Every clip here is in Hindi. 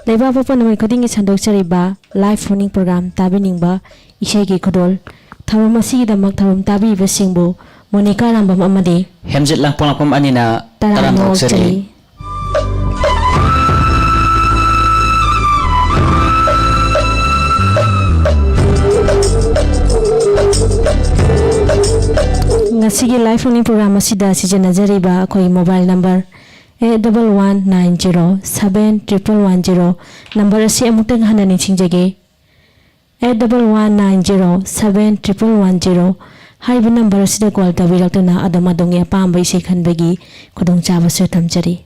Leba papa naman koding isandok sariba live phoning program tabi ningba isay gi kodol tharum asigi damak tharum tabi ibasingbo Monica rambam amadi hemjet lang pong anina taram oksari ngasigi live phoning program asida sijanajariba akoi mobile number 8190711110 number asi amutang hanani chingjage 8190711110 haiba number asida call tabirakna adama dongi apamba ise khanbagi khudong chaba se thamjari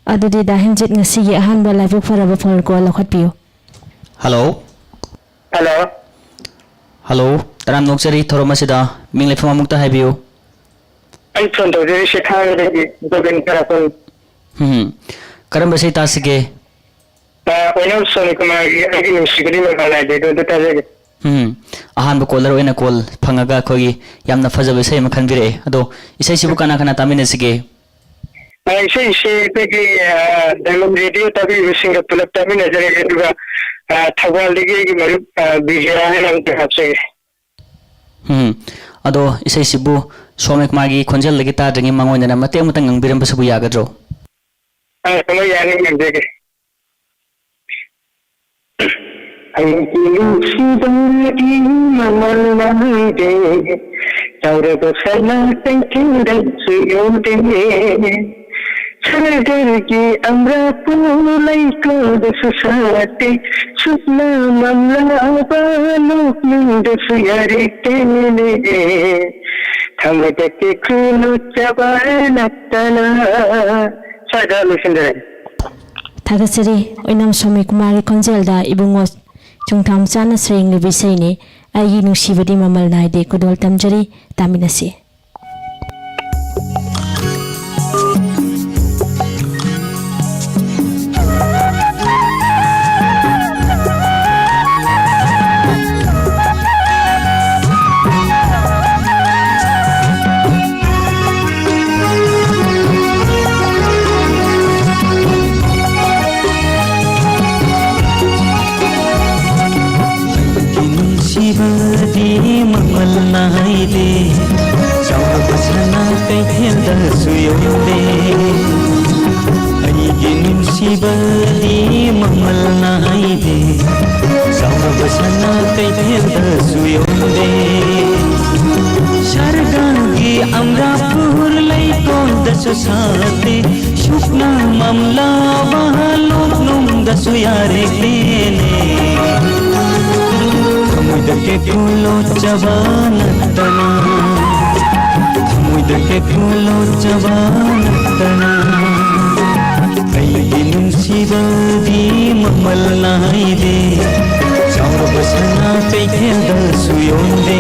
Adudi dahinjit ngasi ahanba live faraba phone call lakhatpiyo Hello Hello. Hello taram noksari thoromasida mingle phama mukta haibiyo I phone to the Chicago Gobin Karapon. Karam basai tasige When I was Sonic, I secretly do the Tajik. ahanba caller oina call phangaga khogi yamna fajabe sai makhan bire ado isai sibu kana kana tamine sige I say she peki diamond radio tabi using a pull up tabi nazar duga thawal ligi maru bijara hai nam ke hapse ado isai sibu somek magi khonjel lagi ta dangi mangoina na mate mutang ngbiram basabu yagadro sama yani ngdege ai kilu sidati mamal naide taure ko sala tenkinda suyode Sardarki amra pulai ko desate supna mamla baluk mindasuyare tene thamate ke khulu chabana tana sadalu sindare Thagasari oinam somi kumari konjelda ibungo chungtham chana sreng le bisaini agi nusibadi mamal naide kodol tamjari taminasi Shivadi mamal naide, chawra basana kaitenda suyode. Aigin shivadi mamal naide, chawra basana kaitenda suyode. Shargangi amra purlai konda susate, shukna mamla bahalok num dasuyare tene. Mudake kulo jabanatana Mudake kulo jabanatana Kailin sibadi mamal naide Chawra basana kaitenda suyonde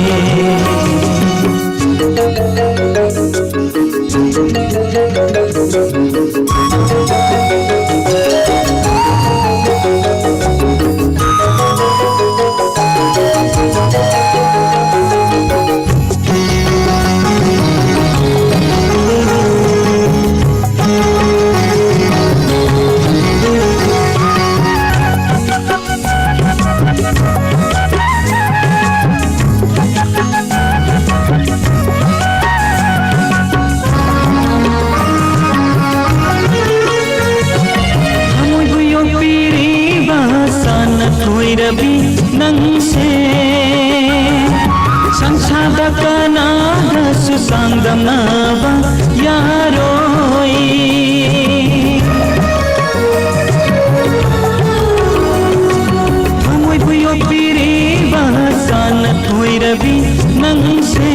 nangse sangsada kana dasu sangdamnava yaroi Thamoi buyo piri bahasan Bhairavi नंसे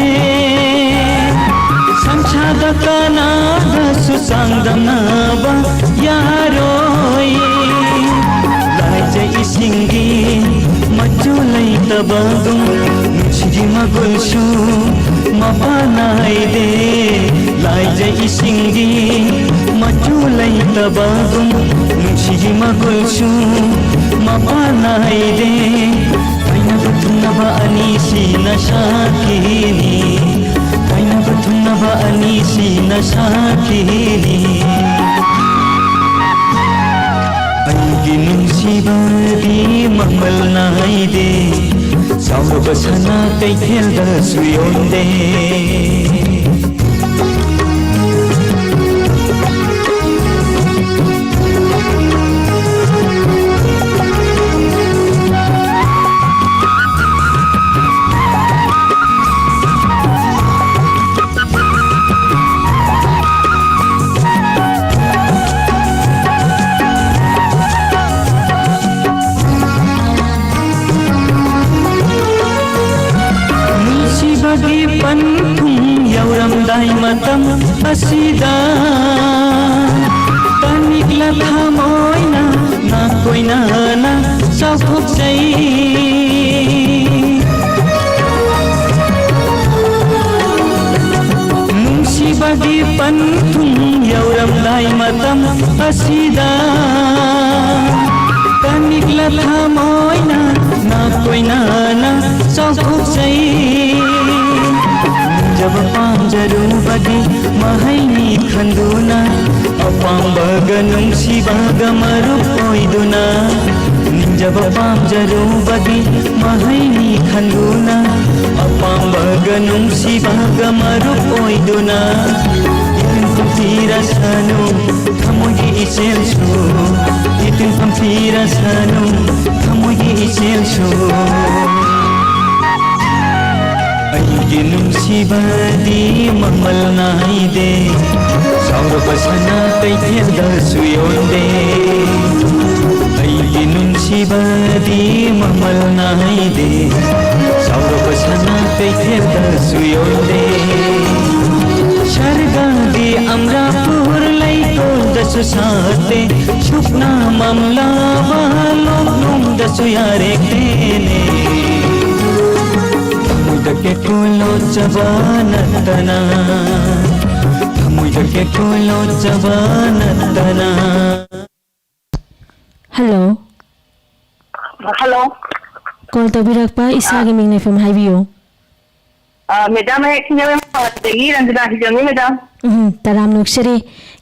संसादा Kannada सुसांगदमनाबा यारोई लाइजे इसिंगी मच्चू लैतबगुम नुसिगी मगुलसु मपानाइदे लाइजे इसिंगी मच्चू लैतबगुम नुसिगी मगुलसु मपानाइदे काइनबा थुनबा अनिसी नशाकिनी काइनबा थुनबा अनिसी नशाकिनी अइगी नुसिबादी ममल नाइदे साउरबा सना कैथेलदा सुयोंदे मतम असीदा तनिकला थामोइना ना कोइना ना सफुक चाहिँ नुसिबगी पन्थुम यौरम दाइ मतम असीदा तनिकला थामोइना ना कोइना ना सफुक चाहिँ जब पांजरू बगी महैनी खंदुना अपांबग नुंसिबाग मरुपोइदुना जब पांजरू बगी महैनी खंदुना अपांबग नुंसिबाग मरुपोइदुना इतिन फंफिरा सानु थमुगी इसेलसु इतिन फंफिरा सानु थमुगी इसेलसु अइगी नुसिबादी ममल नाइदे साउरबा सना कैथेलदा सुयोंदे अइगी नुसिबादी ममल नाइदे साउरबा सना कैथेलदा सुयोंदे शरगादी अमरापुर लैको दसु साते सुपना ममला वालों दसु यारे तेने के कोलो जवानतना के कोलो जवानतना हेलो हेलो कॉल तौबिरक्पा इसागी मिंग नेफम हाइबियो मैडम है कि रंजना हिजमी मैडम तराम नुक्सरी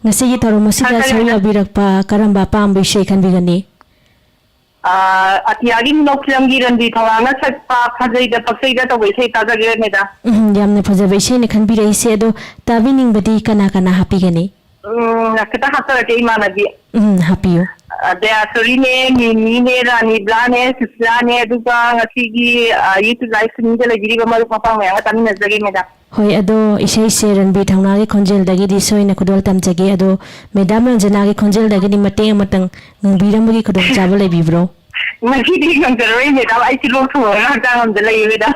ngasi taromasiga soya birakpa karamba pambi sheikhan bigani अतियागी नोक्लमगी रंदी थवांगा सकपा फजैदा पक्सैदा तो वैसे ताजागे मेदा यामने फजबे से निखन भी रही से दो ताबिनिंग बदी कना कना हापी गने कता हातर के इमानदी हापियो दे आसरी ने मिनी ने रानी ब्लाने सिस्लाने दुका ngasiगी YouTube live stream de lagiri ba maru papa nga tami nazage meda होय अदो इसे से रणबी थांगना के खोंजेल दगी दि सोइना कुदोल तमजगे अदो मेदाम रंजना के खोंजेल दगी दि मते मतंग ngbiramgi खुदों चाबो लेबिब्रो मखी दी ngंगरoi मेदाम आई तिलो थोरा तांगम de lei meda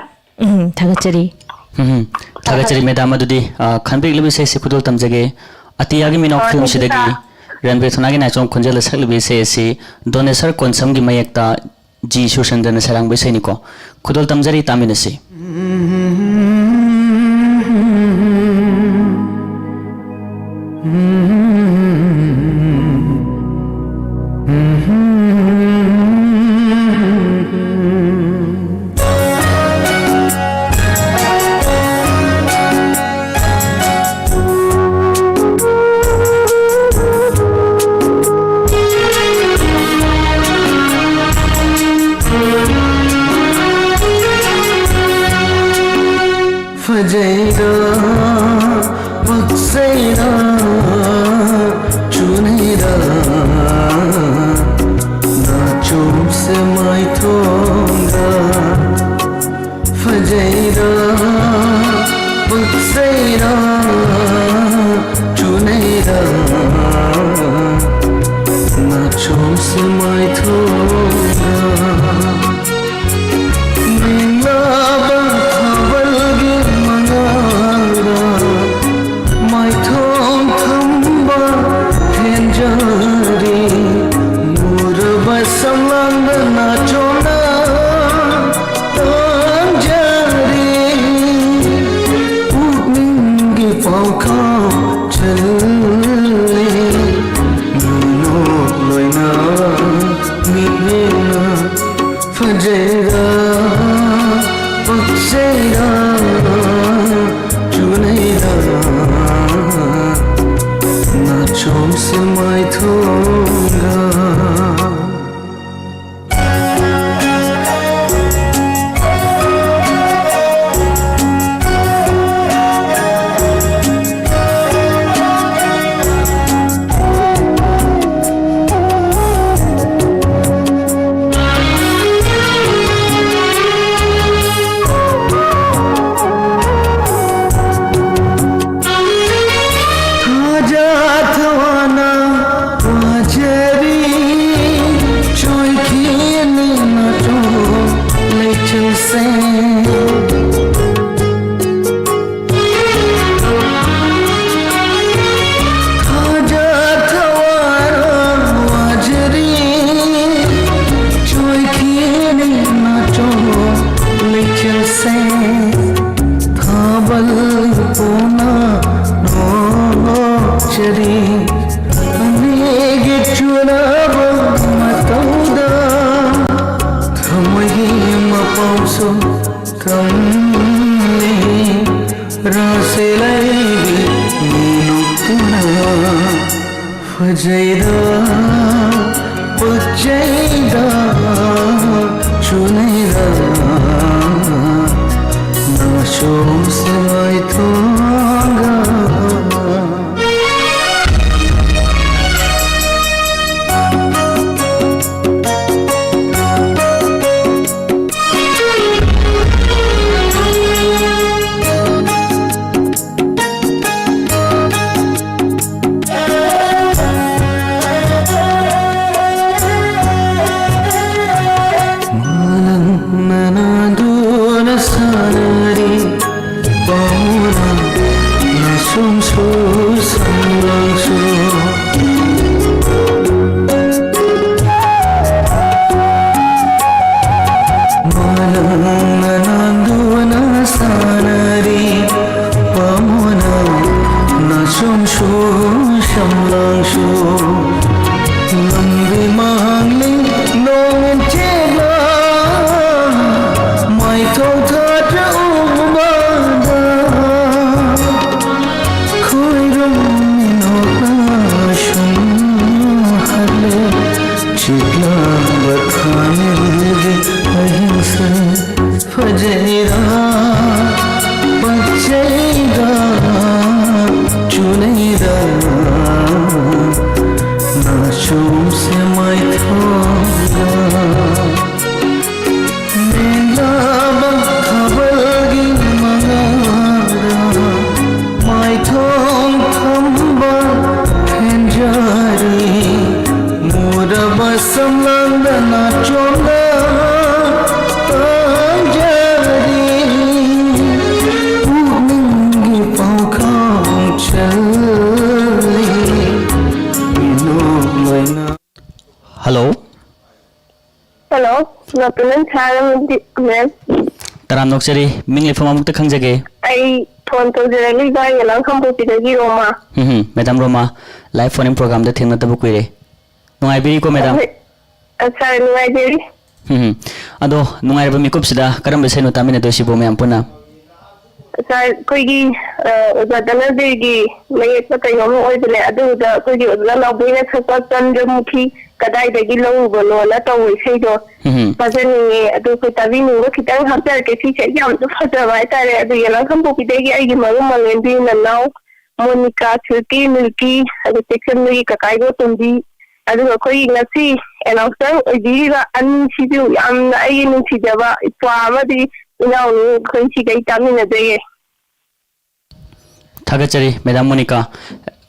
थागचरी थागचरी मेदाम अदुदी खनबेग लबि से कुदोल तमजगे अतियागी मिनोक फिल्म सिदगी रणबीर थोनागी नाचों खोंजेल सकलबि से दोनेसर कोनसम की मयकता जी सुशंदन सरंग बेसैनिको खुदोल तमजरी तामिनसे फजेरा पक्षेरा चुनेरा नाचों से मैं थोंगा फजेरा पक्षेरा चुनेरा नाचों से मैं थोंगा फजेरा पक्षेरा चुनेरा नाचों से मैं थोंगा मेला खबरगी मंगारा मैं थोंग थम्बा खेंजारी मोरा बसम लंदा नाचोंगा हेलो हेलो नपलन थारम मैम तराम नोक्सरी मिंग लेफम अमुक्त खंजगे आई फोन तौजरली गाय यलांग खंबोपीदगी Roma madam Roma live phoning program दे थेंगनतबु कुइरे नुंगाइबिरी को मैडम सर नुंगाइबिरी अदो नुंगाइरबा मिकुपसिदा करम बेसेनो तामिने दोसिबो मैम पुना सर कोई उदादना देगी मैं एक कहीं में और बने अदुदा कोई उदादना लाभीने थका चंद्रमुखी कदाई देगी लोग बोलो ना तो वैसे जो फजल नहीं है अदु कोई तभी नहीं कितना हफ्ते के पीछे क्या हम तो फजल आए तारे अदु ये लोग हम बोपी देगी आई मगम मंगेंदी नन्नाओ मोनिका छुटी मिल्की अदु सेक्शन में ककाई को तुंदी अदु कोई नसी एनाउंसर जीवा अनसीजु याम आई नुसीजवा इस्वामदी इनाउनु कोई सी गई तामिने देगे थागचरी madam Monica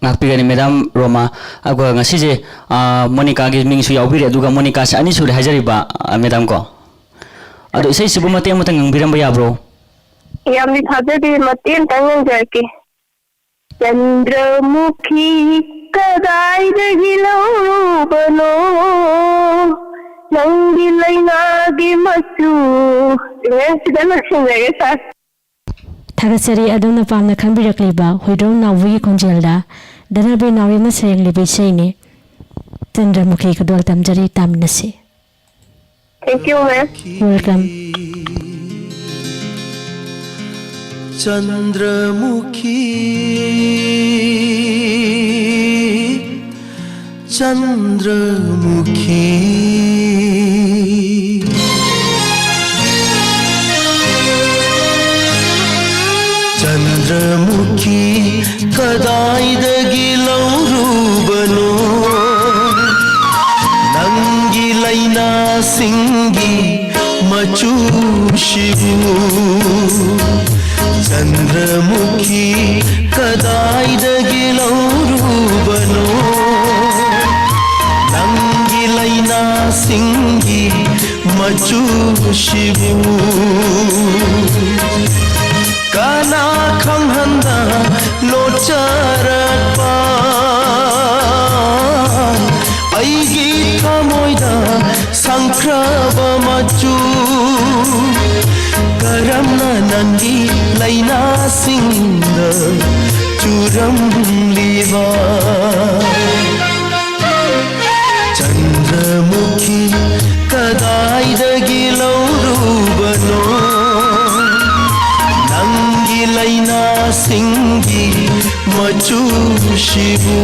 ngakpigani madam roma agwa ngasije monica gi mingsu yaubire aduga monica sa ani sure hajariba madam ko adu isai sibu mate amata ngangbiramba yabro yamni thajadi matin tangan jarke Chandramukhi कदाई दगिलो बनो नंगी लैनागी मचू सिदा लक्ष्मी सर थागसरी अदुना पामना खंबिरकलिबा होइदों नावुगी खोंजेलदा दनबे नावेना सेंगलिबे सैने चंद्रमुखी कदोल तमजरी तामनसे Thank you, ma'am. Welcome. Chandramukhi Chandramukhi Chandramukhi कदाइदगी लौरूबनो नंगी लैना सिंगी मचूशिबू चंद्रमुखी कदाइदगी लौरूबनो नंगी लैना सिंगी मचूशिबू काना खंहंदा लोचरपा अईगी थमोइदा संख्रब मचू करमना नंगी लैना सिंद चूरम लीवा चंद्रमुखी कदाइदगी लौरूबनो नंगी लैना सिंगी मचूशिबू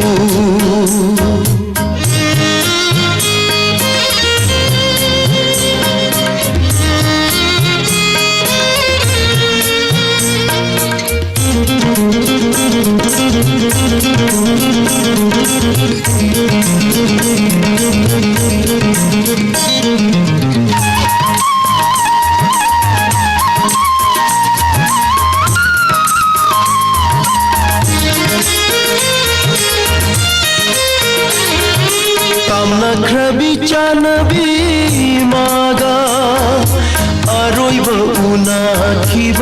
कामनख्रबी चानबी मागा अरोइब उनाखिब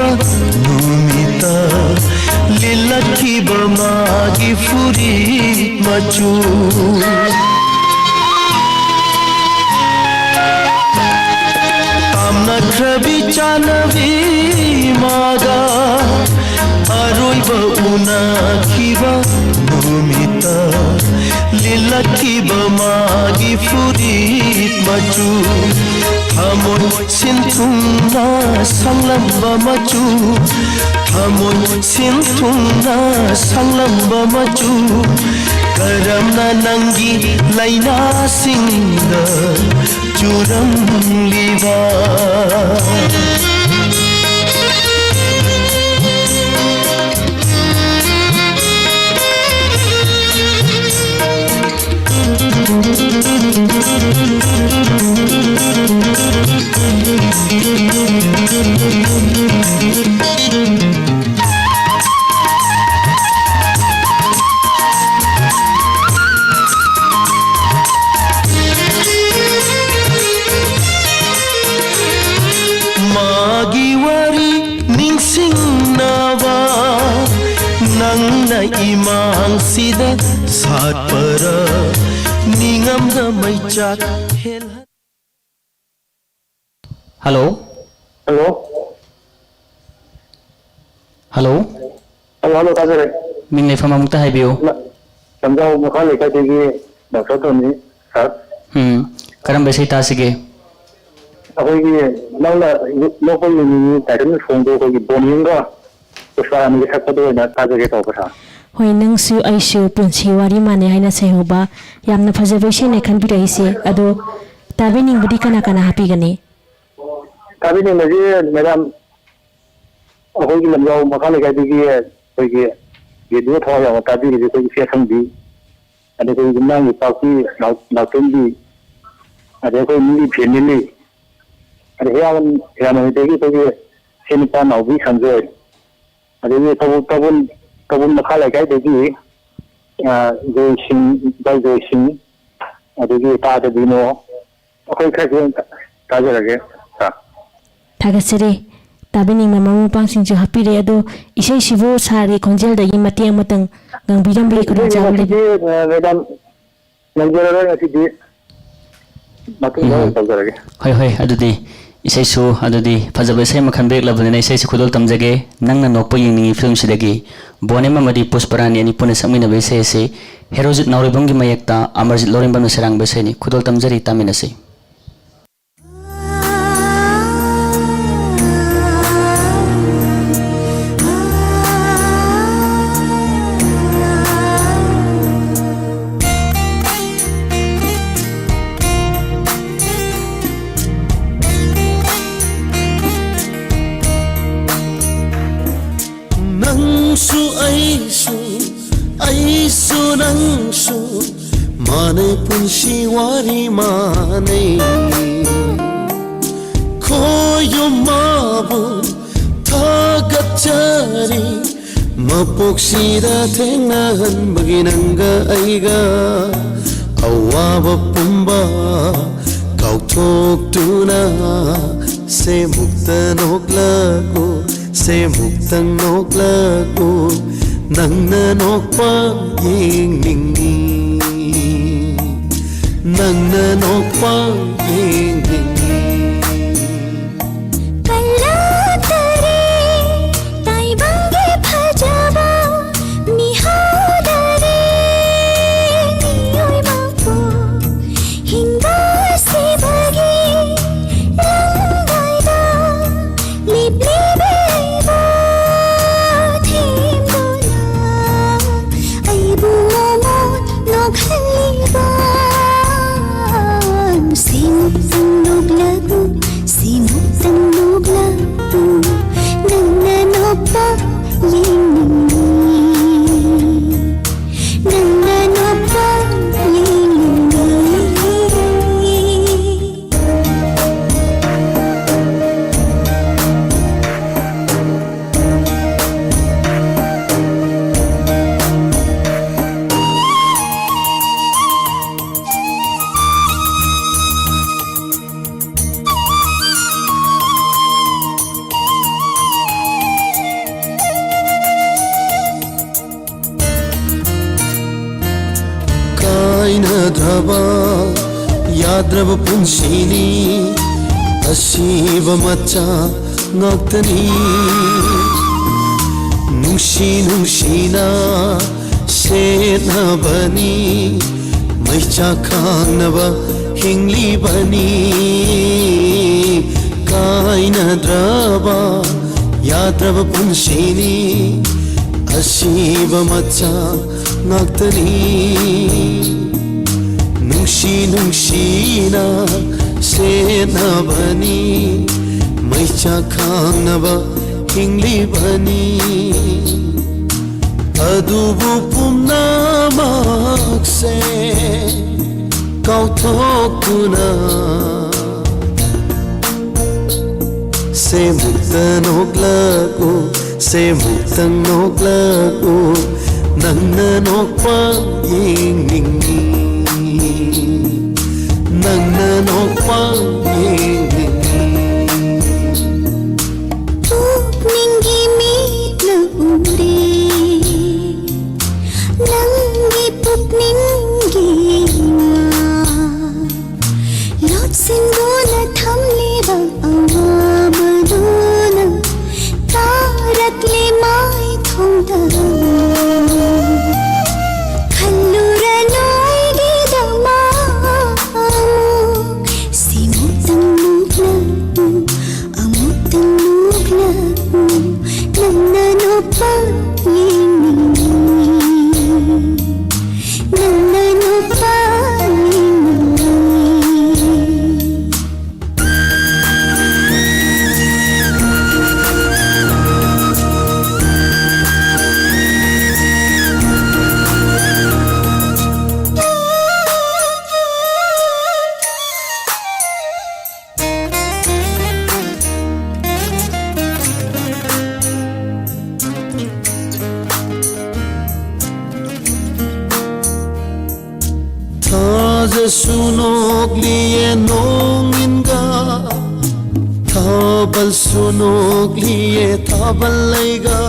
नुमिता लिलखिब मागी फुरी मचू कामनख्रबी चानबी मागा अरोइब उनाखिब नुमिता लिलखिब मागी फुरीत मचू थमोय सिंथुंगना संगलंब मचू थमोय सिंथुंगना संगलंब मचू करमना नंगी लैना सिंद चूरम लीवा मागी वरी निंगसिंगनावा नंगना इमांग सिदा सात पर निंगम द मैचाक हेल हेलो हेलो हेलो हेलो ताजरे मिंग लेफम अमुक्ता हाइबियो समझाओ मखा लेकर देगी डॉक्टर तो नहीं सर करम बेसे तासिगे अखोई नौला लोकल मिनी टाइटल फोन दो कोई बोनिंगा उसका मुझे सब तो ना ताजरे तो पता Hoi nangsu aishu punsi wari mane haina sehoba yamna phajabese ne khanbiraise ado tabining budi kana kana happy gani तभी नहीं मुझे मैडम अखोई की लम्बाओ मखा लेकर देगी कोई की ये दो थोड़ा या तभी की कोई फैशन भी अरे कोई जिन्ना की पाकी नाटुम भी अरे कोई मिली फेमिली अरे यार मैं देगी कोई सिंपा नाउबी संजय अरे ये तबुन मखा लेकर देगी जो सिंह अरे ये ताज़ दिनो अखोई कैसे ताज़ लगे Thagasere tabining mamamu pangsing jo hapire ado isai sibo sari konjel da yi matiang matang gang biram bi kudang jawle madam नंजरा ऐसी दी बाकी बहुत तगड़े होय होय अदुदी isai su adudi fajabe sai makhan bek labune isai su khudol tamjage nangna nokpo yingni film sidagi bonema madi pusparani ani pune samina be sai se herojit nauribam gi mayekta amarjit lorimban serang be sai ni khudol tamjari tamina sai नंसु माने पुंसी वारी माने खोयो माबु थागच्चरी मपोक्सिदा थेंनाहनबगी नंगा आइगा अवाबा पुंबा काउथोक्तुना से मुक्त नोक्लाको नंगना नोक्पा येंगनिंगी नंगना नोक्पा येंगनिंगी याद्रब पुंसिनी असीब मचा ngakhtani नुंसीना सेनबनी मैचा खांगनबा हिंगलिबनी कायनद्रबा याद्रब पुंसिनी असीब मचा ngakhtani नुंसीना सेनबनी मैचा खांगनबा हिंगलिबनी अदुबु पुम्नामक्से काउथोक्तुना से मुक्त नोक्लाको नंगना नोक्पा येंगनिंगी नंगना नोक्पा येंगनिंगी पुकनिंगी मीतना उरे नंगी पुकनिंगी लॉट सिंदूला थमलेबा अवाबदूना तारकले माई थोंदा सुनोग्लिये नोंगिनगा थाबल सुनोग्लिये थाबल लैगा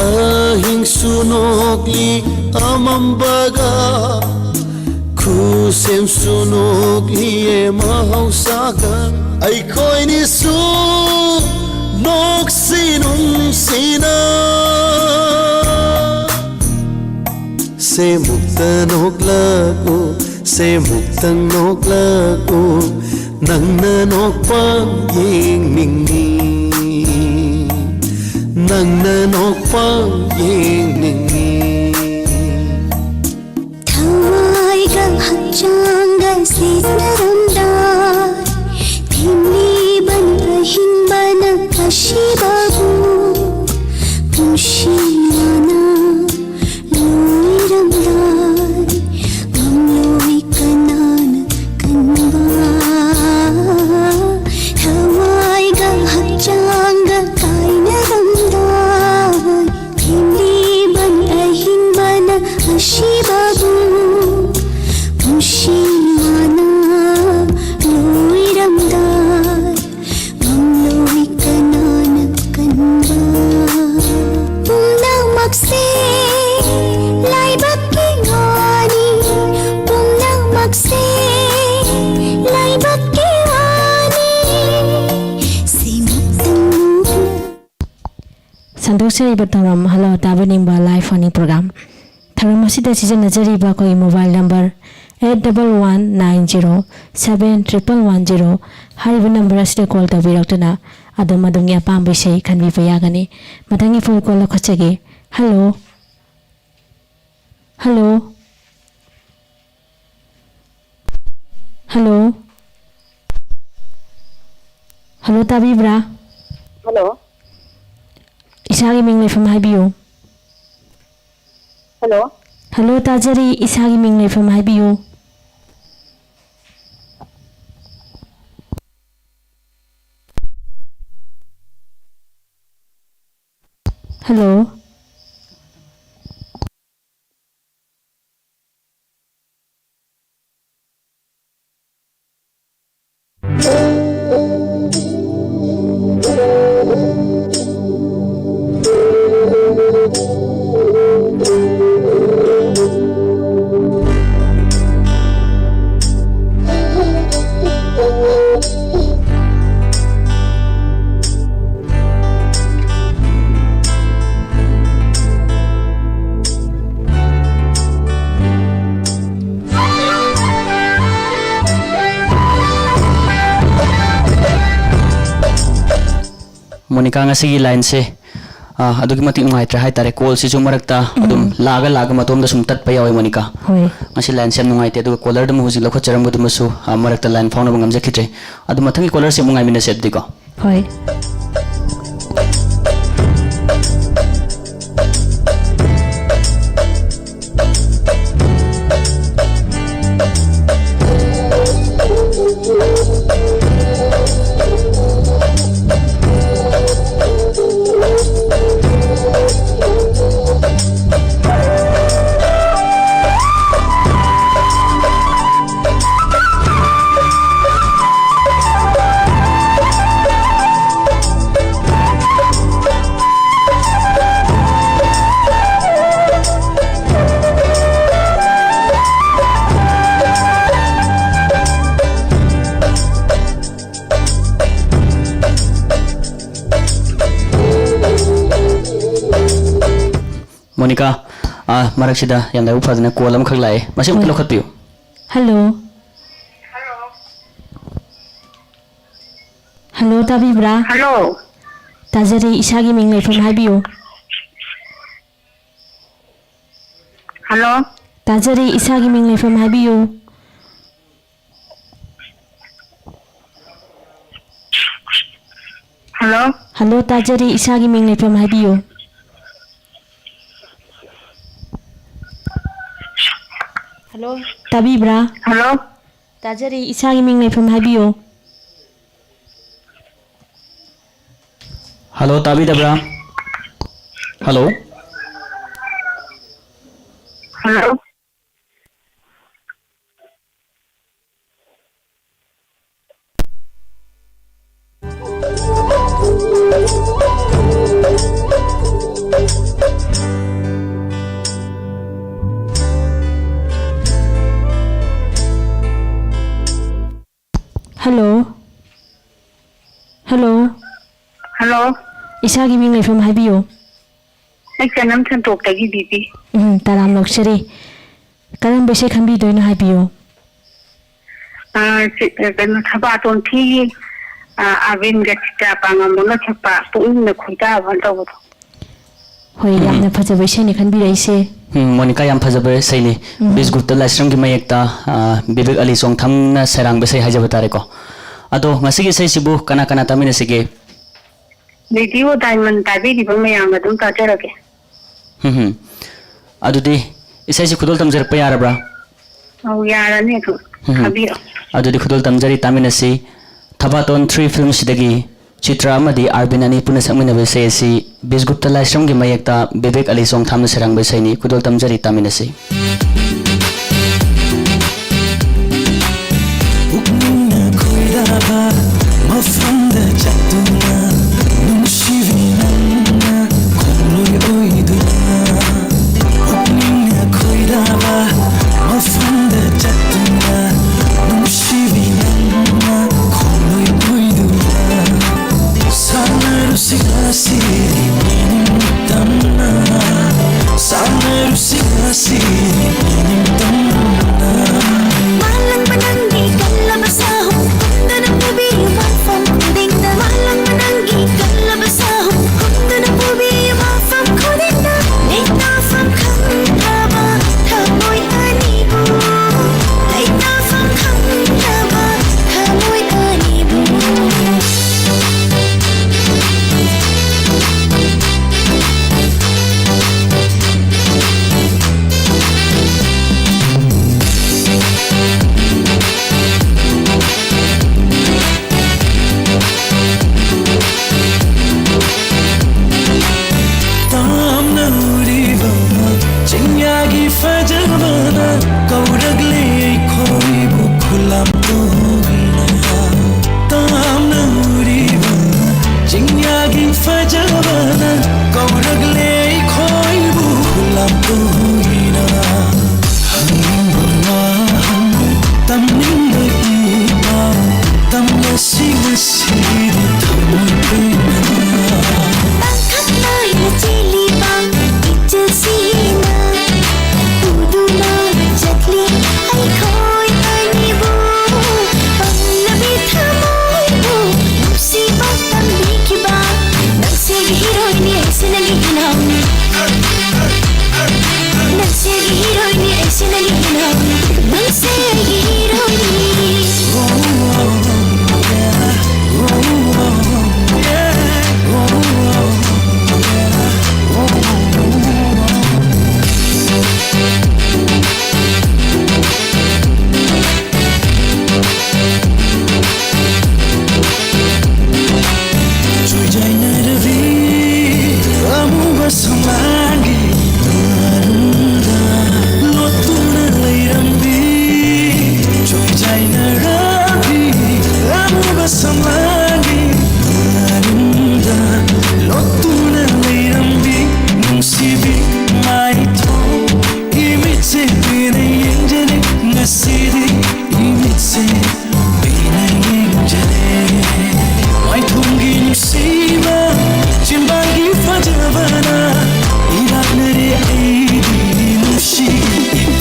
अहिंग सुनोग्ली अमंबगा खुसेम सुनोग्लिये महौसागा ऐखोइनी सु नोक्सिनुंसिना से मुक्त नोक्लाको नंगना नोक्पा येंगनिंगी नंगना नोक्पा येंगनिंगी थवाइगा हच्चांगा सेनरमदार थिमली बन हिंबन कशिबाबू पुशियाना लोइरमदार से लाइबक के वाणी सिमुक्तन संदोक्चरीबा तौरम हलो ताबनिंबा लाइव फनी प्रोग्राम थरम असिदा सिजनजरीबा कोई मोबाइल नंबर 8119071110 हारिबा नंबर असिदा कॉल तौबिरक्तुना अदम अदमगी अपाम विषय खनबिबा यागनी मथंगी फोन कॉल लखचगे हेलो हेलो हेलो हेलो ताबिब्रा हेलो इसागी मिंग लेफम हाइबियो हेलो हेलो ताजरी इसागी मिंग लेफम हाइबियो hello Monica ngasi line se adugi mati ngai hai tare call si jumarakta adum laga matom da sum tat pa yawi monika होय ngasi line sem ngai te adu caller dum huji lokho charam budum su marakta line phone bangam jakhitre adu mathangi caller se mungai mina set diko होय Monika marak sida yang dai uphadna call am khak lai masi muklo khat piu hello hello ताबिब्रा हेलो ताजरी इसागी मिंग लेफम हाइबियो हेलो ताजरी इसागी मिंग लेफम हाइबियो हेलो हेलो ताजरी इसागी मिंग लेफम हाइबियो हेलो ताबिब्रा हेलो ताजरी इसागी मिंग लेफम हाइबियो hello tabi dabra hello hello hello hello hello इसागी मिंग लेफम हाइबियो मैं जन्म संतोखतगी दीदी ताराम नोक्सरी करम बेसे खंबी दोइनो हाइबियो कनो थबातोन थी आविन गचिता पांगमोना छपा पुइन खुइता भंतबो होय यामना फजबे सेनि खंबी रइसे Monika yam phajaba saini bis gupta lasram gi mayekta bibek ali songtham na sarang be sai hajaba tare ko ado ngasi gi sai sibu kana kana tamina sige radio diamond ताबीरिबा मयाम अदुम ताजरगे adudi isai si khudol tamjar pa yarabra औ याराने तो खबीरो adudi khudol tamjari tamina si thabaton 3 films sidagi chitra amadi arbinani puna samina be sai si bisgupta laisram gi mayekta bibek ali songtham na sarang be sai ni khudol tamjari tamina si From the से बिना जले मैं ठूंगी नुसीबा चिंबागी फजबना इराने रे ऐदी नुशी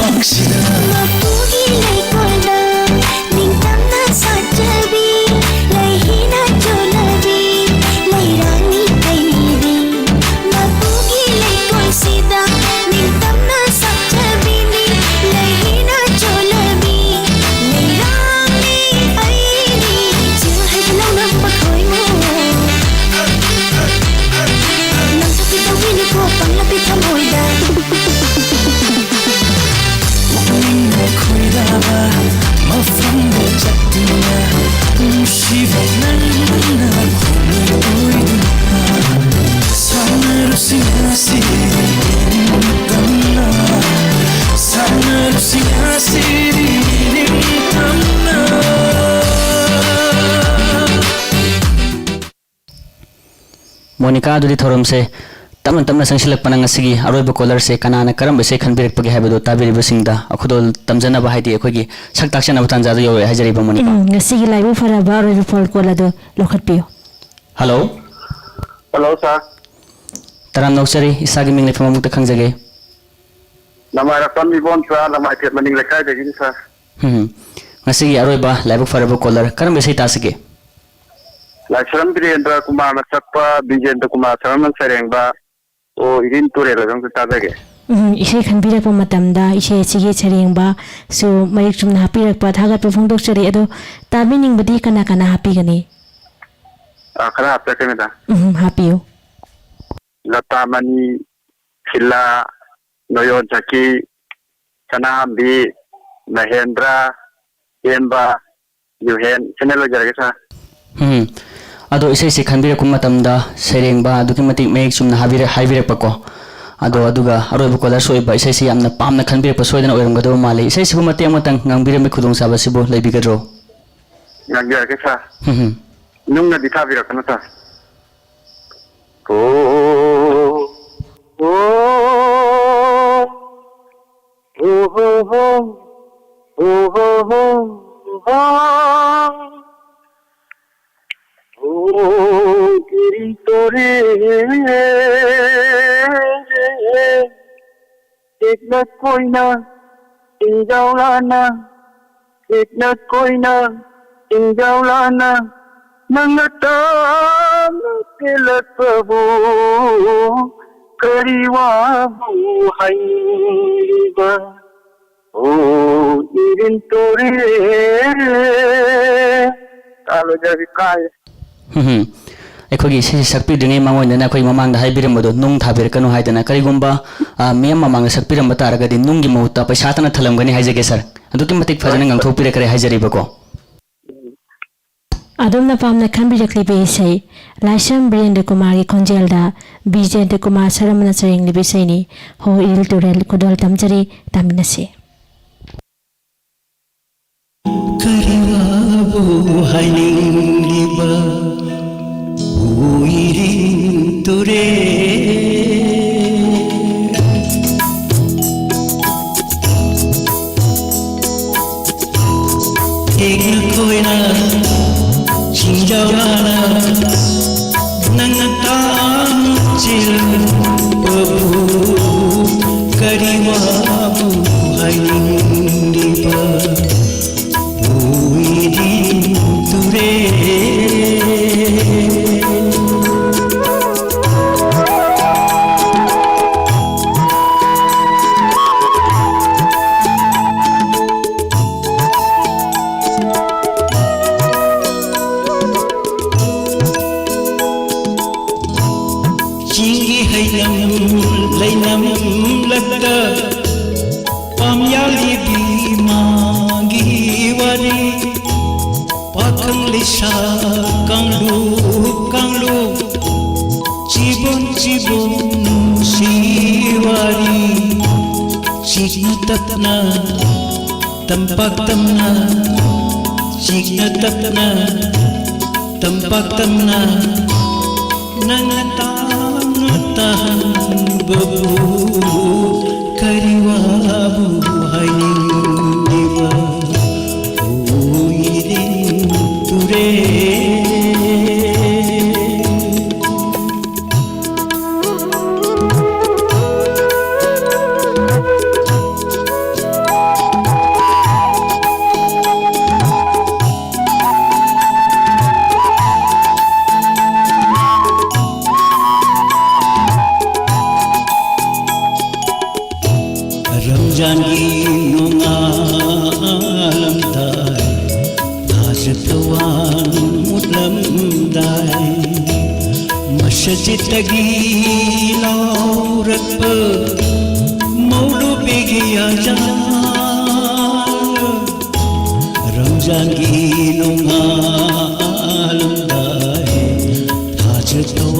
पक्षिना Mapugi lay kolda ningtam na sajabi lay hina cholabi lay rani kairi Mapugi lay kol sida ningtam na sajabi lay hina cholabi lay rani kairi chill hai lo nam bakhoi mo nam thaki tawin ko panglapi thamoida Cuidaba, mafando chatina, shiva nana, sanar sinasi, tamna, sanar sinasi, tamna. Monika दुदी थोरम से तमन तमन संशिलक पनंग असगी अरोइब कॉलर से कनाना करम बसे खनबिरक पगे हाबदो ताबिरिब सिंगदा अखुदोल तमजना बहाइदि अखोगी सक्ताक्षन अबतांजादो यो हाजरिब Monica ngasi laibu faraba ro phol kola do lokhat piyo hello hello sir तराम नौचरी इसागी मिंग लेफम मुक्त खंगजगे नमारा पन्नी बोन छुआ नमाय फेट मनिंग लेखाय देगिन सर ngasi अरोइबा लाइबु फरबो कॉलर करम बसे तासगे लाइसरम वीरेंद्र कुमार नचकपा विजेंद्र कुमार शर्मन सरेंगबा ओ इरिन तुरे रजंग तादगे ishe khanbirakpa matamda ishe chige charengba so mayik chumna hapirakpa thaga pe phongdok chari ado tabining badi kana kana hapigani खरा हफ्ते के में था hapiyo लता मनी खिला नयोन चकी सनाबी महेंद्र एम्बा युहेन चैनल जरगे सा अदो इसे से खनबिर कुम मतमदा सेरेंगबा अदुकी मतिक मेक चुमना हाबिर पको अदो अदुगा अरोइब कोला सोइबा इसे से यामना पामना खनबिर प सोइदन ओरमगदो माले इसे सिबु मते अमतंग ngangbir me khudong saba sibo leibigadro नंगे के सा नुंगना दिखा भी रखना था ओ ओ ओ हो ओ गिरी तोरे एक न कोई ना इंजाउलाना एक न कोई ना इंजाउलाना नंगता तिलक प्रभु करीवा हाईबा ओ इरिन तोरे तालो जबी काय अखोगी से सक्पीद्रिङै मांगोइदना अखोई ममांगदा हाइबिरमबदो नुंग थाबिरकनु हाइदना करिगुम्बा मेम ममांग सक्पीरम तारगदि नुंगी महुत्ता पैसातना थलमगनि हाइजगे सर अदुकी मतिक फजन ngangthokpirekare हाइजरिबको adumna pamna khanbiraklibe isai laisam Birendra Kumar gi khonjelda Vijendra Kumar saramana chareng libe isai ni ho il turel kudol tamjari taminase करिवाबो हाइलिबा उइरिन तुरे एक कोइना चिंजावाना नंगता चिल प्रभु करिवाबो हाइलिबा तुरे चिंगी हैलम लैनम लगता पामयाली भी मांगी वाली पाखं लिशा कांगलू कांगलू जीवन जीवन शिवारी चिकन तपना तंपक तमना चिकन तपना तंपक तमना नंगता ताहन बबू करिवाबू हाइनिबा masjidagi laurat maulu begi aja Ramzan gi lunga alumdai hajatan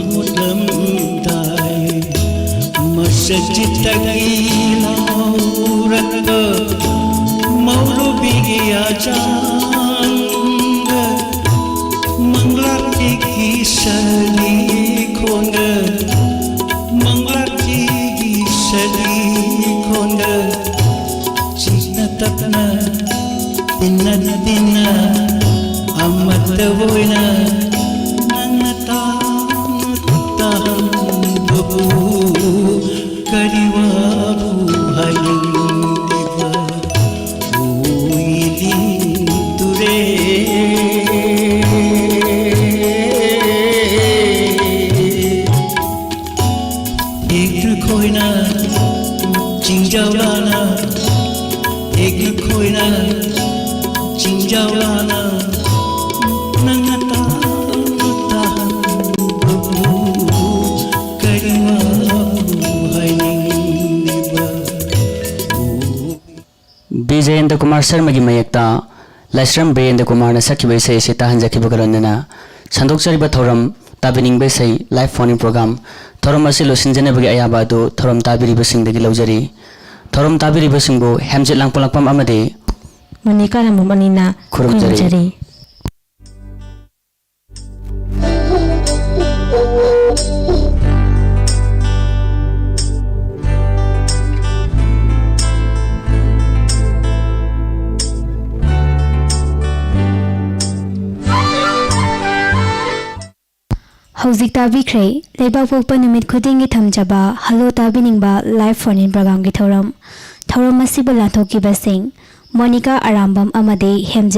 mudam dai masjidagi laurat maulu begi aja Manglati ki sali khonda Manglati ki sali khonda China tapna dinna dinna amat voina nanata ta babu kariwa bu halin diva uilin ture खोइना चिंजावलाना एक खोइना चिंजावलाना नंगता ता बबू करिवा हाइनिबा विजयेंद्र कुमार शर्मा की मयक्ता लाइश्रम वीरेंद्र कुमार ने सखी बैसे से ताहंजकी बगरनना संदोक्चरिबा थौरम ताबिनिंग बैसे लाइव फोन प्रोग्राम थौरम असे लोसिनजने बगे अयाबा दो थौरम ताबिरिबा सिंगदगी लौजरी थौरम ताबिरिबा सिंगबो हेमजेट लांगपलांगपम अमदे मनिका रममनिना खुरुमजरी हौजिक ताबिख्रे लेबाक पोकपा नुमित खुदिंगी थमजबा हलो ताबिनिंगबा लाइव फोन इन प्रोग्राम की थौरम असिबु लाथोकिबसिंग मोनिका आरामबम अमदे हेमजित